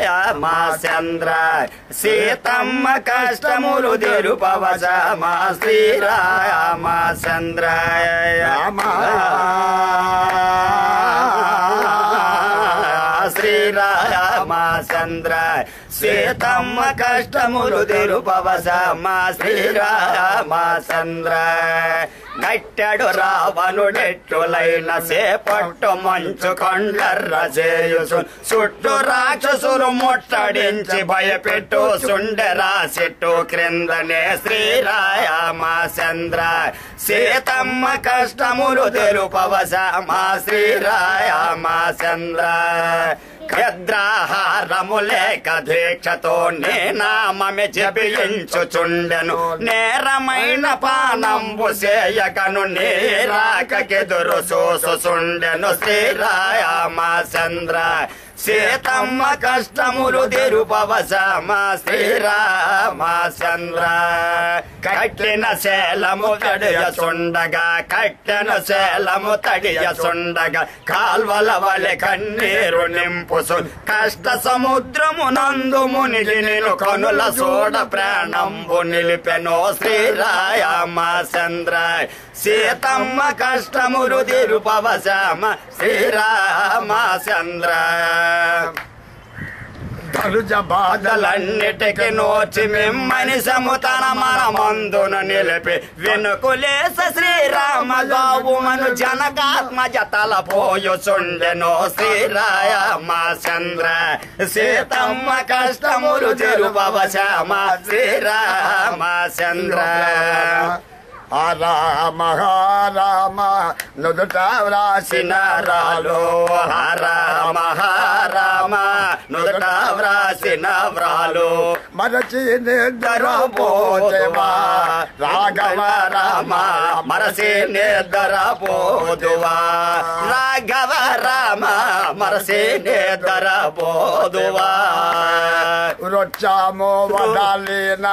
శ్రీరామచంద్ర సీతమ్మ కష్టములు తెరుపవశమా శ్రీరామచంద్ర శ్రీరామచంద్ర సీతమ్మ కష్టములు తెరుపవశమా శ్రీరామచంద్ర గట్టెడు రావణుడెట్టులైన సేపట్టు మంచు కొండర్ర చేయుసు చుట్టూ రాక్షసులు ముట్టడించి భయపెట్టు సుండెరా చెట్టు క్రిందనే శ్రీరామచంద్ర సీతమ్మ కష్టములు తెరుపవశమా శ్రీరామచంద్ర ఖద్రాహారము లేక దీక్షతో నే నామమే జపించుచుండెను నేరమైన పానంబు చేయకను నీరాకెదురు చూసుచుండెను శ్రీరామచంద్ర సీతమ్మ కష్టములు తెరుపవశమా శ్రీరామచంద్ర కట్టిన శేలము తడియచుండగా కట్టెన శేలము తడియచుండగా కాల్వల వలె కన్నీరు నింపుసు కష్ట సముద్రము నందు మునిగి నేను కనుల సోడ ప్రాణంబు నిలిపెను శ్రీరామచంద్ర సీతమ్మ కష్టములు తెరుపవశమా శ్రీరామచంద్ర ధనుజ బాధలన్నిటికి నోచి మిమ్మని సముతన మన మందును నిలిపి వెనుకులేస శ్రీరామ గోవుమను జనకాత్మజ తలపోయుచుండెను శ్రీరామచంద్ర సీతమ్మ కష్టములు తెరుపవశమా శ్రీరామచంద్ర రామ రామ నుదుట వ్రాసిన రాలో రామ రామ నుదుట వ్రాసిన వ్రాలు మరచి నిద్రపోతువా రాఘవ రామ మరసి నిద్రపోదువా రాఘవ రామ మరసి నిద్రపోదువా వృక్షము వదలిన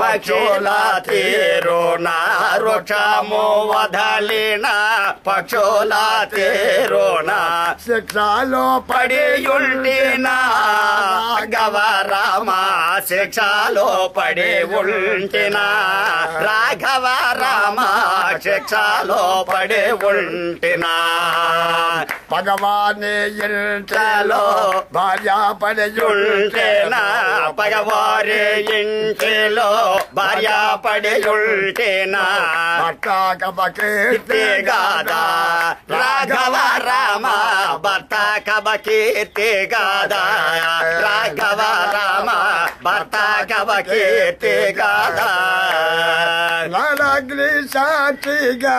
పక్షుల తీరునా వృక్షము వదలిన పక్షుల తీరునా శిక్షలో పడియుండినా రాఘవ రామ శిక్షలో పడి ఉంటినా రాఘవ రామ శిక్షలో పడి ఉంటినా భగవాని ఇంట్లో భార్య పడియుంటేనా పగవారి ఇంటిలో భార్య పడియుంటేనా భర్త కీర్తి గాదా రాఘవ రామ భర్త కీర్తి గాదా రాఘవ రామ భర్త కీర్తి గాదా నడగ్ని సాక్షిగా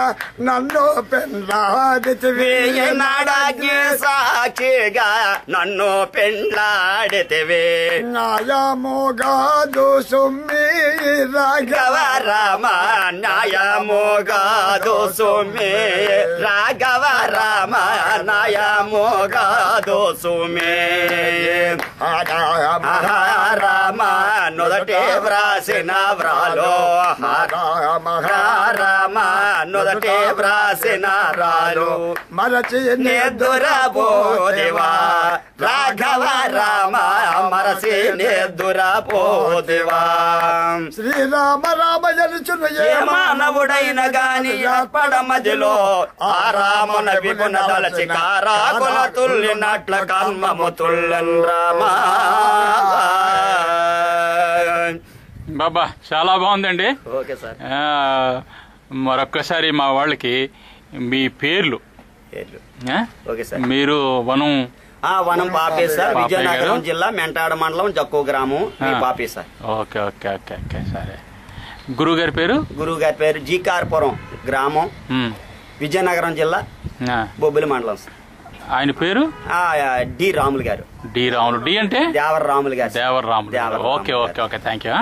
నన్ను పెండ్లాడితివి నడగ్ని సాక్షిగా నన్ను పెండ్లాడితివి న్యాయముగాదు సుమ్మి రాఘవ రామ న్యాయముగాదు సుమ్మి రాఘవ రామ న్యాయముగాదు సుమ్మి రామ నుదటి వ్రాసిన వ్రాలో రామ నుదటి వ్రాసిన రాలు మరచి నిద్రపోదివా రాఘవ రామ మరచి నిద్రపోదివా శ్రీరామ రామ జనుచును ఏ మానవుడైన గాని అప్పడ మధ్యలో ఆ రామున విపున దళచి కారాకుల తుల్లినట్ల కర్మము తుల్లన్ రామ బాబా చాలా బాగుందండి. Okay sir. మరొక్కసారి మా వాళ్ళకి మీ పేర్లు. Okay sir. మీరు వనం పాపే సార్, విజయనగరం జిల్లా మెంటాడ మండలం జక్కు గ్రామం పాపే sir. Okay okay okay okay సరే. గురువు గారి పేరు? గురువు గారి పేరు జీకార్పురం గ్రామం, విజయనగరం జిల్లా, బొబ్బిలి మండలం సార్. ఆయన పేరు డి రాములు గారు. డి రాములు. డి అంటే Devara Ramulu garu. Devara Ramulu. Okay okay okay thank you.